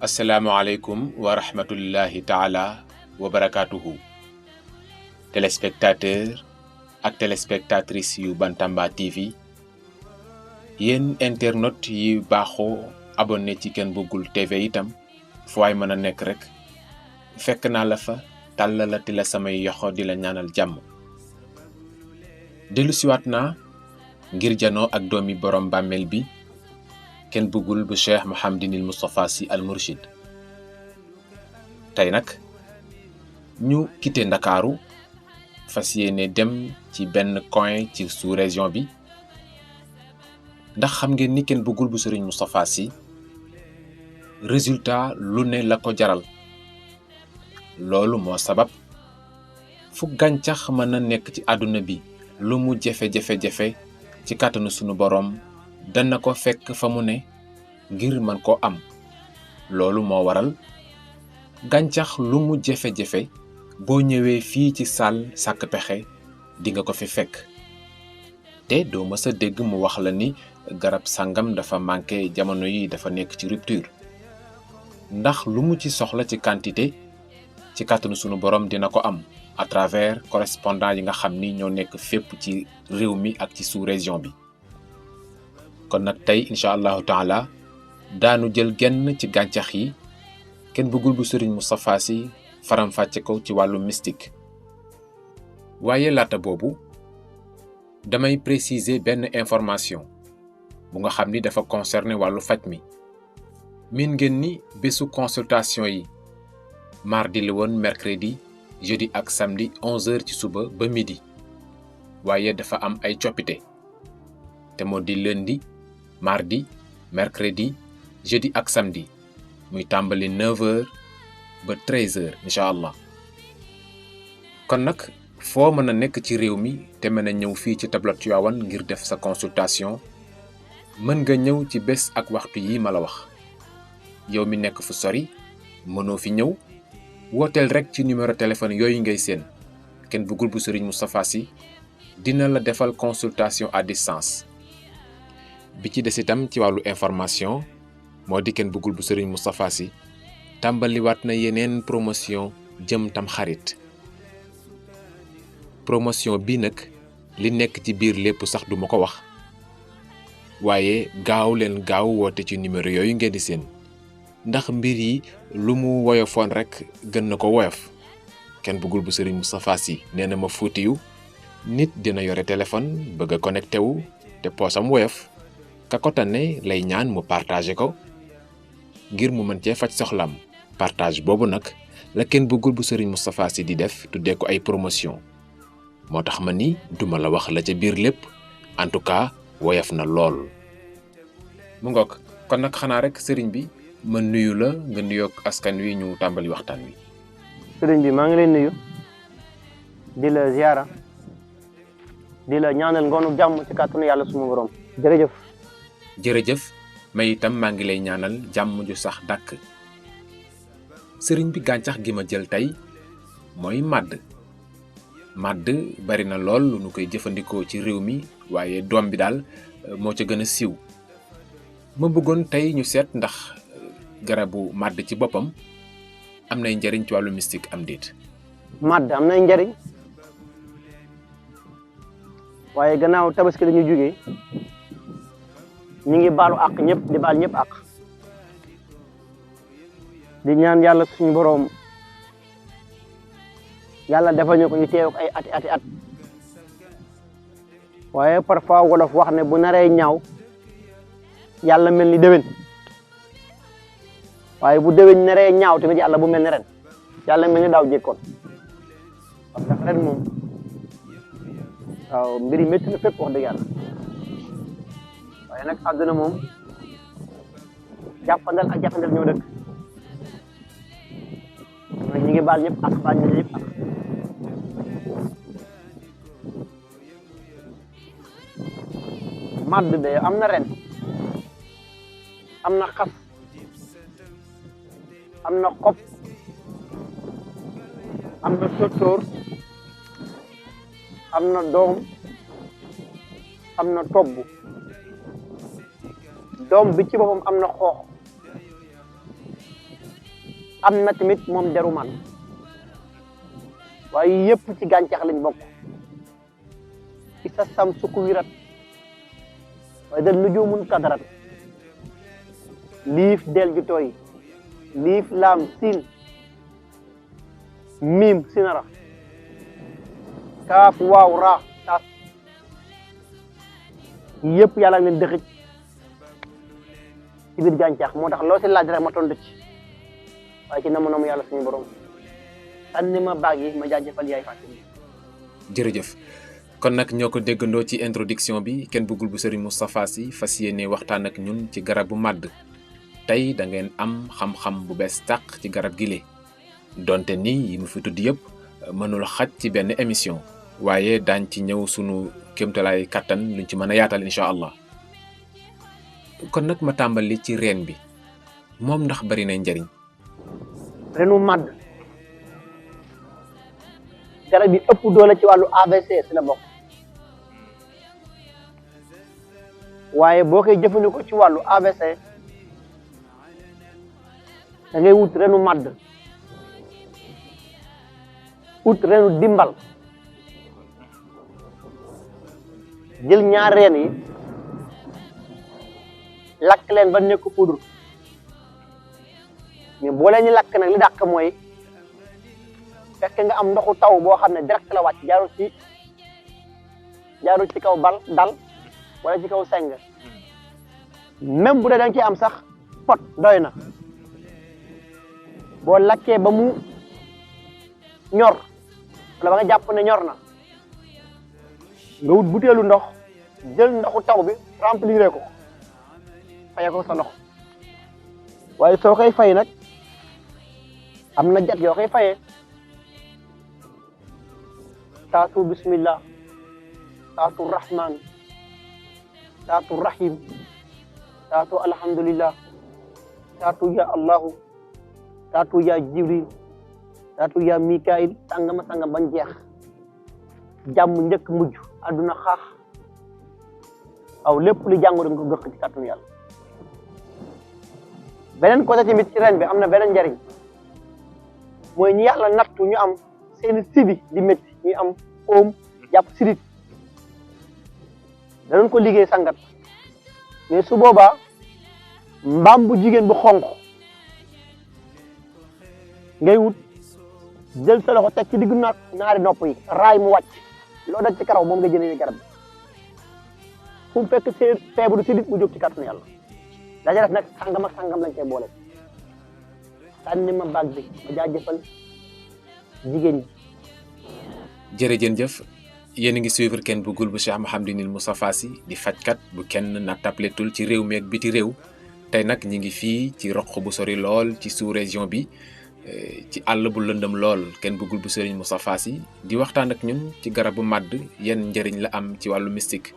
Assalamualaikum wa rahmatullahi taala wa barakatuhu. Téléspectateurs ak téléspectatrices yu Bantamba TV, yéen internautes yi baaxoo abonné ci Ken Bugul TV itam fu waay mën a nekk rek fekk naa la fa tàllalati la samay yoxo di la ñaanal jàmm. dellusiwaat naa ngir janoo ak doomi borom bàmmeel bi Ken Bugul bu Cheikh Mouhamadinil Moustapha Sy Al Mourchid. tey nag ñu quitté Ndakaaru fas yéene dem ci benn coin ci sous-région bi ndax xam ngeen ni Ken Bugul bu Serigne Moustapha Sy résultat lu ne la ko jaral. loolu moo sabab fu gàncax mën a nekk ci àdduna bi lu mu jafe-jafe-jafe ci kàttanu sunu boroom dana ko fekk fa mu ne ngir mën koo am. loolu moo waral gàncax lu mu jafe-jafe boo ñëwee fii ci salle sàkk pexe di nga ko fi fekk te doo mës a dégg mu wax la ni garab sàngam dafa manqué jamono yi dafa nekk ci rupture. ndax lu mu ci soxla ci quantité ci kàttanu sunu borom dina ko am à travers correspondant yi nga xam ni ñoo nekk fépp ci réew mi ak ci sous-région bi. kon nag tey incha allahu taala daanu jël genn ci gàncax yi Ken Bugul bu Serigne Moustapha Sy faram-fàcce ko ci wàllu mystique. waaye laata boobu damay préciser benn information bu nga xam ni dafa concerner wàllu faj mi. min ngeen ni bésu consultation yi mardi la woon, mercredi, jeudi ak samedi 11h ci suba ba midi. waaye dafa am ay coppite te moo di lundi, mardi, mercredi, jeudi ak samedi muy tàmbali 9h ba 13h incha allah. kon nag foo mën a nekk ci réew mi te mën a ñëw fii ci tableau Tivaouane ngir def sa consultation mën nga ñëw ci bés ak waxtu yi ma la wax. yow mi nekk fu sori mënoo fi ñëw wooteel rek ci numéro téléphone yooyu ngay seen. Ken Bugul bu Serigne Moustapha Sy dina la defal consultation à distance. bi ci des itam ci wàllu information moo di Ken Bugul bu Serigne Moustapha Sy tàmbaliwaat na yeneen promotion jëm tam xarit. promotion bi nag li nekk ci biir lépp sax duma ko wax waaye gaaw leen gaaw woote ci numéro yooyu ngeen di seen ndax mbir yi lu mu woyofoon rek gën na ko woyof. Ken Bugul bu Serigne Moustapha Sy nee na ma fuutiyu nit dina yore téléphone bëgg a connecté wu te poosam woyof ka ko tane lay ñaan mu partagé ko ngir mu mën cee faj soxlam. partage boobu nag la Ken Bugul bu Serigne Moustapha Sy di def tuddee ko ay promotion. moo tax ma ni duma la wax la ca biir lépp en tout cas woyof na lool. mu ngoog kon nag xanaa rek sëriñ bi ma nuyu la nga nuyoog askan wi ñu tàmbali waxtaan wi. sëriñ bi maa ngi leen nuyu di la ziara di la ñaanal ngoonu jàmm ci kàttanu yàlla suma borom. jërëjëf. jërëjëf may itam maa ngi lay ñaanal jàmm ju sax dàkk. sëriñ bi gàncax gi ma jël tey mooy màdd. màdd bari na lool lu nu koy jëfandikoo ci réew mi waaye doom bi daal moo ca gën a siiw. ma bëggoon tey ñu seet ndax garabu màdd ci boppam am nay njariñ ci wàllu mystique am déet. màdd am nay njariñ waaye gannaaw tabaski la ñu jógee ñu ngi baalu àq ñëpp di baal ñëpp àq di ñaan yàlla suñu boroom yàlla defal ñu ko ñu teew ay ati at waaye parfois wolof wax ne bu naree ñaaw yàlla mel ni déwén waaye bu déwén naree ñaaw tamit yàlla bu mel ni ren yàlla mel ni daaw jékkoon parce que ren moom waaw mbiri métti na fépp wax dëgg yàlla waaye nag àdduna moom jàppandal ak jàppandal ñoo dëkk ñu ngi baal ñëpp ak baal ñëpp ak màdd de am na ren am na xas am na xob am na tóortóor am na doom am na tobb doom bi ci boppam am na xoox am na tamit moom deru man waaye yëpp ci gàncax lañ bokk isa sam suku wirat waaye da nujumun kadarat liif del ju tooy liif laam siin miim sinara kaaf waaw raa taas yëpp yàlla leen dëxëj ci biir gàncax moo tax loo si laaj rek ma tontu ci waaye ci namu yàlla suñu borom sànni ma baag yi ma jaajëfal yaay Fatim. jërëjëf kon nag ñoo ko déggandoo ci introduction bi Ken Bougoul bu Serigne Moustapha Sy fas yéene waxtaan ak ñun ci garabu màdd tey da ngeen am xam-xam bu bees tàq ci garab gile donte ni yi mu fi tudd yëpp mënul xaj ci benn émission waaye daañ ci ñëw sunu kéemtalaay kattan luñ ci mën a yaatal incha allah kon nag ma tàmbali ci reen bi moom ndax bari na njariñ. reenu màdd garab yi ëpp doole ci wàllu AVC si la bokk waaye boo koy jëfandikoo ci wàllu AVC da ngay wut reenu màdd wut reenu dimbal jël ñaar reen yi lakk leen ba nekk poudre mais boo leen ñu lakk nag li dàq mooy fekk nga am ndoxu taw boo xam ne direct la wàcc jaarul ci kaw bal dal wala ci kaw seng même bu dee da nga ciy am sax pot doy na boo lakkee ba mu ñor wala ba nga jàpp ne ñor na nga wut butéelu ndox jël ndoxu taw bi remplir ko faye ko sa loxo waaye soo koy fay nag am na jat yoo koy fayee taatu bismillah taatu rahman taatu rahim taatu alhamdulillah taatu ya allahu taatu ya jibril taatu ya mikail sangama sangam bañ jeex jàmm njëkk mujj àdduna xaax aw lépp lu jàngoro nga ko gëq ci kàttanu yàlla beneen côté tamit ci ren bi am na beneen njariñ mooy ñi yàlla nattu ñu am seeni sibi di métti ñu am oom jàpp sirit danañ ko liggéey sangat mais su boobaa mbaam bu jigéen bu xonq ngay wut jël sa loxo teg ci diggu ñaari nopp yi raay mu wàcc loo daj ci karaw moom nga jëlee garab bi fu mu fekk feebaru sirit mu jóg ci kàttanu yàlla daja def nag sangam ak sangam lañ koy boole sànni ma baag bi ma jaajëfal jigéen ñi. jërëjëf yéen a ngi suivre Ken Bougoul bu Cheikh Mouhamadinil Moustapha Sy di fajkat bu kenn na tapletul ci réew mi ak biti réew tey nag ñi ngi fii ci roq bu sori lool ci sous région bi ci àll bu lëndëm lool Ken Bougoul bu Serigne Moustapha Sy di waxtaan ak ñun ci garabu màdd yan njëriñ la am ci wàllu mystique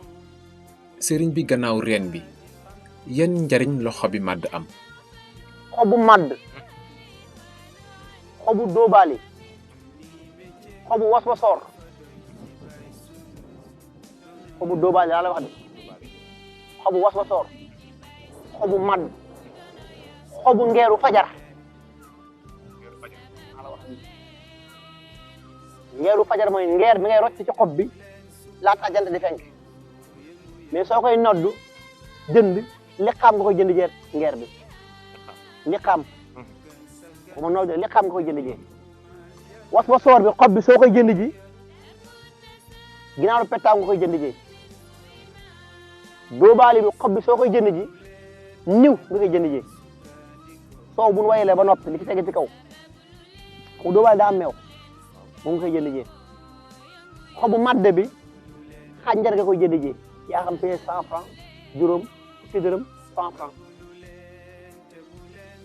sëriñ bi gannaaw reen bi yan njëriñ la xobi màdd am. xobu màdd xobu dóobaali xobu waswasoor xobu dóobaali laa la wax de xobu waswasoor xobu màdd xobu ngeeru fajar ngeeru fajar mooy ngeer bi ngay rocc ci xob bi laata jant di fenk mais soo koy noddu jënd liqaam nga koy jënd jeet ngeer bi liqaam xuma noddu liqaam nga koy jënd jee waswasoor bi xob bi soo koy jënd ji ginaaru pettaaw nga koy jënd ji dóobaali bi xob bi soo koy jënd ji niw nga koy jënd ji soow bu nu wayelee ba noppi li ci tege ci kaw xobu dóobaali daa am meew moom nga koy jënd ji xobu madde bi xànjar nga koy jënd ji yaa xam paye 100 francs juróom fukki dërëm 100 francs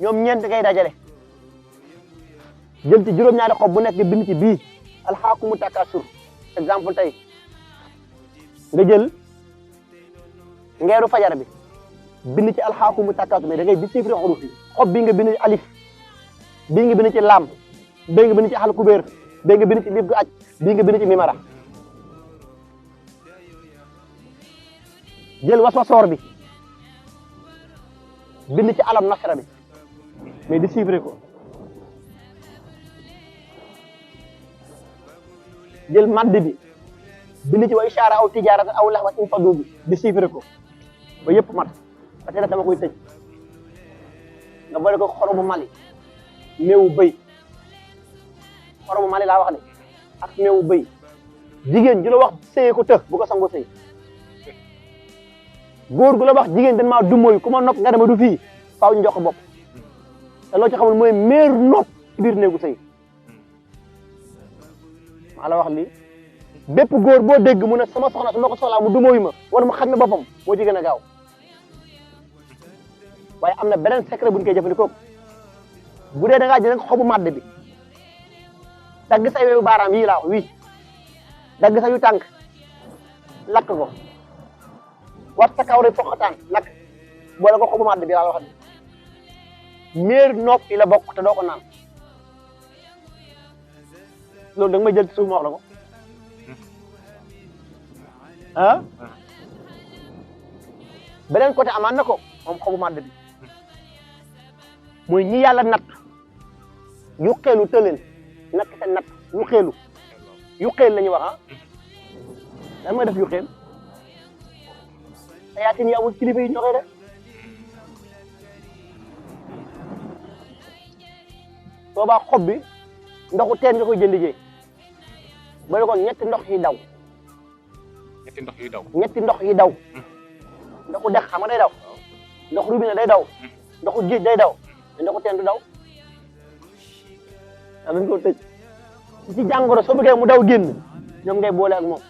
ñoom ñeent ngay dajale jël ci juróom-ñaari xob bu nekk bind ci bii alxaakumu takasur exemple tey nga jël ngeeru fajar bi bind ci alxaakumu takasur mais da ngay déchiffrer xuruf yi xob bii nga bind ci alif bii nga bind ci laam bii nga bind ci xal kubéer bii nga bind ci liif gu aj bii nga bind ci mimara jël waswasoor bi bind ci alam nasra bi mais déchiffrer ko jël madd bi bind ci wa ishaara aw tijaarata aw laxwat infadu bi di chiffré ko ba yëpp mat ba tey dama koy tëj nga boole ko xoromu Mali meewu bëy xoromu Mali laa wax ne ak meewu bëy jigéen ju la wax sëyee ko të bu ko sango sëy góor gu la wax jigéen dañ maa dumóoyu ku ma nopp nga dema du fii faaw ñu jox ko bopp te loo ci xamul mooy meer nopp ci biir néegu sëy maa la wax lii bépp góor boo dégg mu ne sama soxna su ma ko soxlaa mu dumóoyu ma wala mu xañ ma boppam moo ci gën a gaaw waaye am na beneen secret bu ñu koy jëfandikoo bu dee da ngaa jël xobu màdd bi dagg say wewu baaraam yii laa wax wii dagg sa yu tànk lakk ko wat sa kaw rek foqataan lakk boole ko xobu màdd bi laa wax meer nopp yi la bokk te doo ko naan loolu da nga may jël ci suuf ma wax la ko ah beneen côté amaan na ko moom xobu màdd bi mooy ñi yàlla natt yu xeelu tëleen natt seen natt yu xeel la ñuy wax ah lan mooy def yu xeel te yaatin yi amul kilifa yi ñoo koy def boobaa xob bi ndoxu teen nga koy jënd jee ba ko ñetti ndox yi daw ndoxu dex xam nga day daw ndoxu robinet day daw ndoxu géej day daw te ndoxu teen du daw da lañ ko tëj ci jàngoro soo bëggee mu daw génn ñoom ngay boole ak moom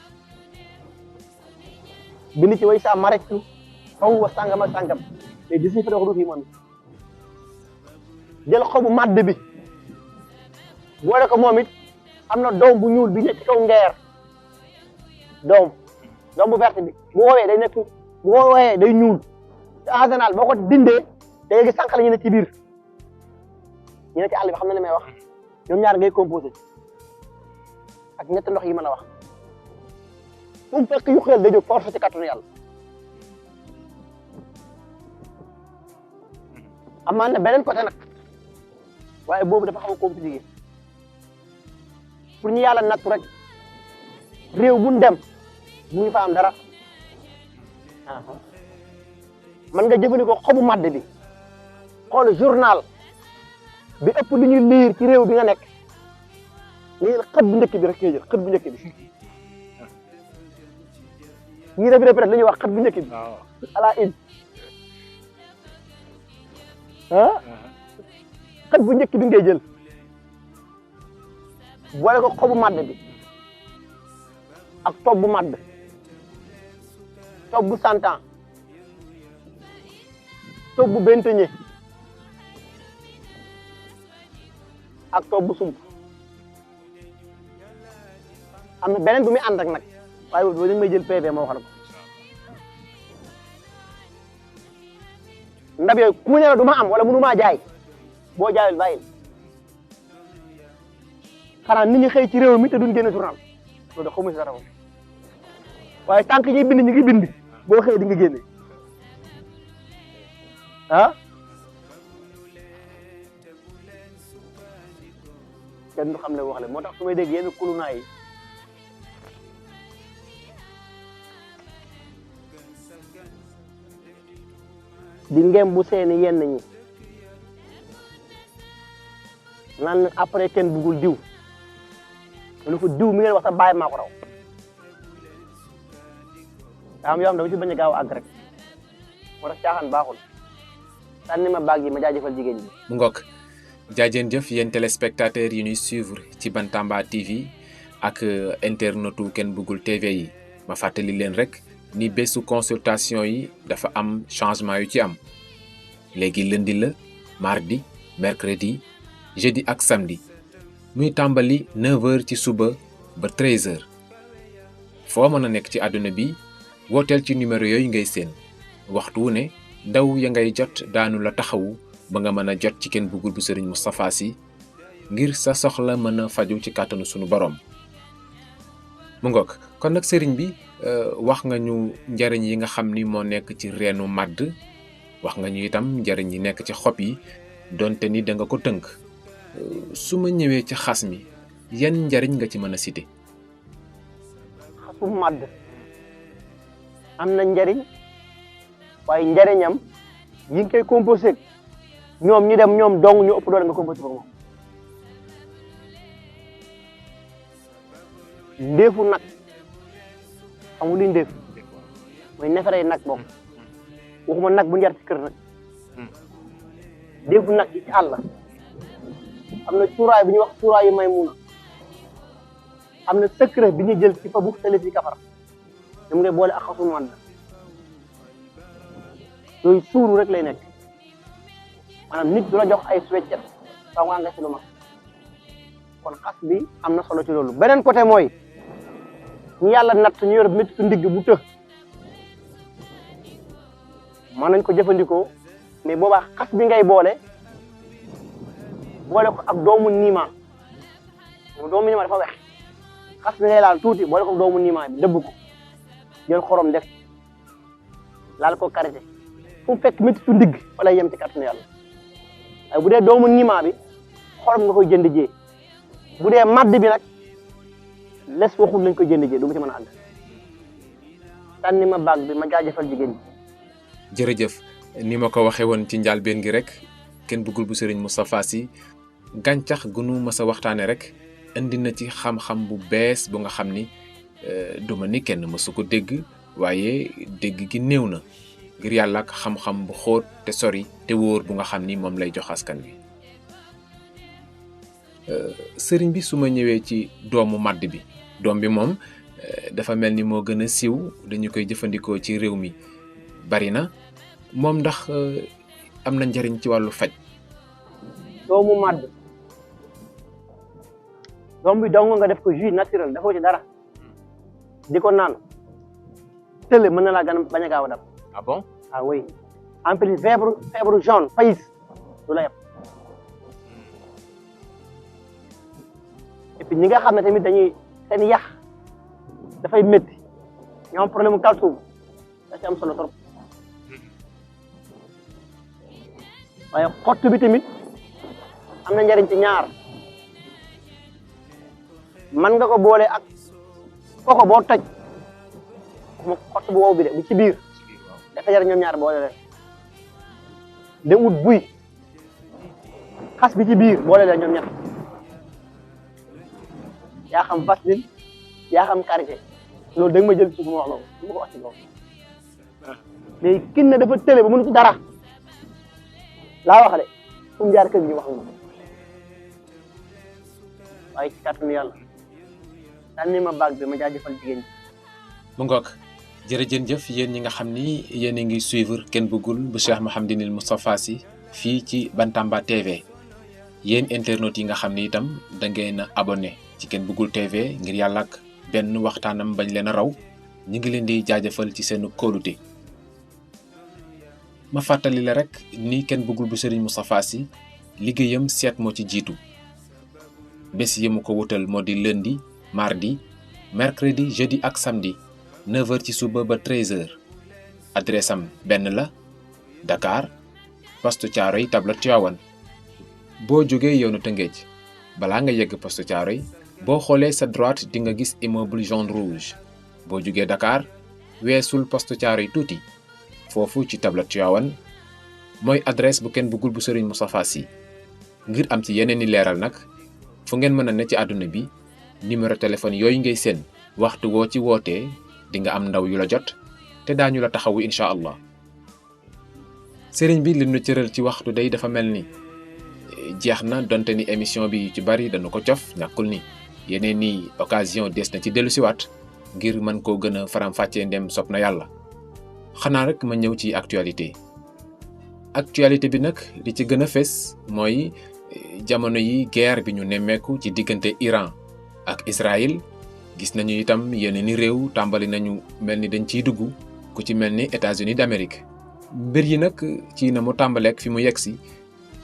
bind ci way sa maretu xaw wa sàngam ak sàngam te di si fa dox fii moom jël xobu màdd bi boole ko moom it am na doom bu ñuul bi nekk ci kaw ngeer doom bu verte bi bu woowee day nekk bu woowee day ñuul te en général boo ko dindee da ngay gis sànq la ñu ne ci biir ñu ne ci àll bi xam na li may wax ñoom ñaar ngay composé ak ñetti ndox yi ma la wax fu mu fekk yu xel day jóg force ci kàttanu yàlla amaan na beneen côté nag waaye boobu dafa xaw a compliqué pour ñu yàlla nattu rek réew bu ñu dem bu ñu fa am dara man nga jëfandikoo xobu màdd bi xool journal bi ëpp lu ñuy liir ci réew bi nga nekk nga jël xët bu njëkk bi rek ngay jël xët bu njëkk bi ñii def peut-être li ñuy wax xët bu njëkk bi à la une xët bu njëkk bi ngay jël boole ko xobu màdd bi ak tob bu màdd tob bu santan tob bu benteñe ak tob bu sump am na beneen bu muy ànd ak nag waaye boobu dañ may jël PV moo wax la ko ndab yooyu ku ne la du ma am wala mënu maa jaay boo jaayul bàyyil xanaa nit ñi xëy ci réew mi te duñ génne journal loolu da xamu si dara moom waaye tànk ñuy bind ñu ngi bind boo xëy di nga génne ah kenn du xam le wax le moo tax su may dégg yenn kulunaa yi di ngem bu seeni yenn ñi naan après kenn bugul diw mu ne ko diw mi ngeen wax sa bàyyi maa ko raw daa am yoo xam dama ci bañ a gaaw àgg rek moo tax caaxaan baaxul sànni ma baag yi ma jaajëfal jigéen ñi. mu ngoog jaajeen jëf yéen téléspectateurs yi ñuy suivre ci Bantamba TV ak internetu Ken Bugul TV yi ma fàttali leen rek ni bésu consultation yi dafa am changement yu ci am léegi lundi la mardi mercredi jeudi ak samedi muy tàmbali 9h ci suba ba 13h foo mën a nekk ci àdduna bi wooteel ci numéro yooyu ngay seen waxtu wu ne ndaw ya ngay jot daanu la taxawu ba nga mën a jot ci Ken Bugul bu Serigne Moustapha Sy ngir sa soxla mën a faju ci kàttanu sunu borom. mu ngoog kon nag sëriñ bi wax nga ñu njariñ yi nga xam ni moo nekk ci reenu màdd wax nga ñu itam njariñ yi nekk ci xob yi donte ni da nga ko tënk su ma ñëwee ci xas mi yan njariñ nga ci mën a cité. xasu màdd am na njariñ waaye njariñam yi ngi koy composé ñoom ñu dem ñoom dong ñu ëpp doole nga composé ko moom. ndéefu nag xam nga luy ndéef mooy neefere nag boobu waxuma nag bu njar ci kër nag ndéefu nag yi ci àll am na cuuraay bi ñuy wax cuuraayu Maymuna am na secret bi ñuy jël ci fa bu tële ci kafar ñoom ngay boole ak xasu màdd yooyu suuru rek lay nekk maanaam nit du la jox ay suweccet sax nga nga ci lu mag kon xas bi am na solo ci loolu. beneen côté mooy ñu yàlla natt ñu yor métti ndigg bu të mën nañ ko jëfandikoo mais boobaa xas bi ngay boole ko ak doomu niima doomu niima dafa wex xas bi ngay laal tuuti boole ko doomu niima bi dëbb ko jël xorom def laal ko karité fu mu fekk métti ndigg fa lay yem ci kàttanu yàlla waaye bu dee doomu niima bi xorom nga koy jënd jee bu dee madd bi nag les waxul lañ koy jënd jee du ma ci mën a àgg tànni ma baag bi ma jaajëfal jigéen ñi. jërëjëf ni ma ko waxee woon ci njàlbéen gi rek kenn bëggul bu Serigne Moustapha Sy gàncax gu nu mës a waxtaane rek indi na ci xam-xam bu bees bu nga xam ni duma ni kenn mësu ko dégg waaye dégg gi néew na ngir yàlla ak xam-xam bu xóot te sori te wóor bu nga xam ni moom lay jox askan wi. sëriñ bi su ma ñëwee ci doomu màdd bi doom bi moom dafa mel ni moo gën a siiw dañu koy jëfandikoo ci réew mi bari na moom ndax am na njariñ ci wàllu faj. doomu màdd doom bi dong nga def ko jus naturel dafoo ci dara di ko naan tële mën na laa gën bañ a gaaw a dab. ah bon ah oui en plus feebaru jaune pays du la yab. et puis ñi nga xam ne tamit dañuy seen yax dafay métti ñoo am problème mu calcium da ci am solo trop waaye xott bi tamit am na njariñ ci ñaar man nga ko boole ak koko boo toj mo xott bu wow bi de bu ci biir dafa jar ñoom ñaar boole leen de ut buy xas bi ci biir boole leen ñoom ñett yaa xam vaseline yaa xam karité loolu da nga ma jël ci ma wax loolu du ma ko wax ci loolu mais kin na dafa tële ba mënu ci dara laa wax de fu mu jaar kër gi wax nga waaye ci kàttanu yàlla daan ni ma baag bi ma jaajëfal jigéen ñi. mu ngoog jërëjëf yéen ñi nga xam ni yéen a ngi suivre Ken Bëggul bu Cheikh Mouhamadinil Moustapha Sy fii ci Bantamba TV yéen internautes yi nga xam ni itam da ngeen a abonné ci Ken Bëggul TV ngir yàlla ak benn waxtaanam bañ leen a raw ñu ngi leen di jaajëfal ci seen kóolute. ma fàttali la rek ni Ken Bëggul bu Serigne Moustapha Sy liggéeyam seet moo ci jiitu bés yi mu ko wutal moo di lundi mardi mercredi jeudi ak samedi 9h ci suba ba 13h adresse am benn la Dakar poste Thiaroye tableau Tivaouane boo jógee yoonu Tëngéej balaa nga yegg poste Thiaroye boo xoolee sa droite di nga gis immeuble jaune rouge boo jógee Dakar weesul poste Thiaroye tuuti foofu ci tableau Tivaouane mooy adresse bu Ken Bëggul bu Serigne Moustapha Sy ngir am ci yeneen i leeral nag fu ngeen mën a ne ci àdduna bi numéro téléphone yooyu ngay seen waxtu woo ci wootee di nga am ndaw yu la jot te daañu la taxawu incha allah. sëriñ bi li nu cëral ci waxtu day dafa mel ni jeex na donte ni émission bi yu ci bari dañu ko cof ñàkkul ni yeneen ni occasion des na ci dellusiwaat ngir mën koo gën a faram-fàccee ndem sopp na yàlla. xanaa rek ma ñëw ci actualité bi nag li ci gën a fes mooy jamono yi guerre bi ñu nemmeeku ci diggante Iran ak Israël gis nañu itam yeneen ni réew tàmbali nañu mel ni dañ ciy dugg ku ci mel ni États-Unis d'Amérique mbir yi nag ci na mu tàmbaleek fi mu yegsi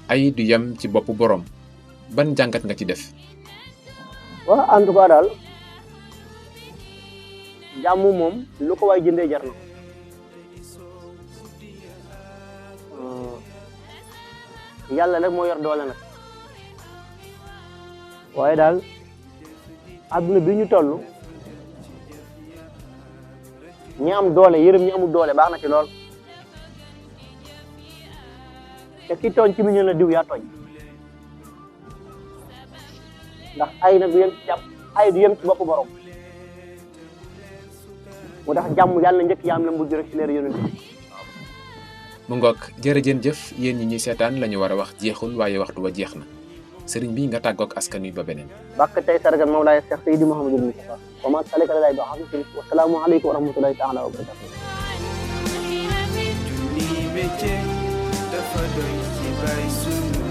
ay du yem ci bopp boroom ban jàngat nga ci def. waaw en tout cas daal jàmm moom lu ko waay jëndee jar na yàlla rek moo yor doole nag waaye daal adduna bi ñu toll ñi am doole yërëm ñi amul doole baax na ci lool te ki tooñ ci mi ñu la diw yaa tooñ ndax ay nag du yem ci jàpp ay du yem ci bopp borom moo tax jàmm yàlla na njëkk yaa am la mujj rek ci leer yonent bi mu ngoog jërëjeen jëf yéen ñi ñuy seetaan la ñu war a wax jeexul waaye waxtu wa jeex na sëriñ bi nga tàggoog askan wi ba beneen bàkk tey sargal Mawlaaya Cheikh Seydi Mouhamadul Moustapha wa ma salika la lay ba xam wa salaamu aleykum wa rahmatullahi taala wa barakatuh junni métier dafa doy ci bay sunu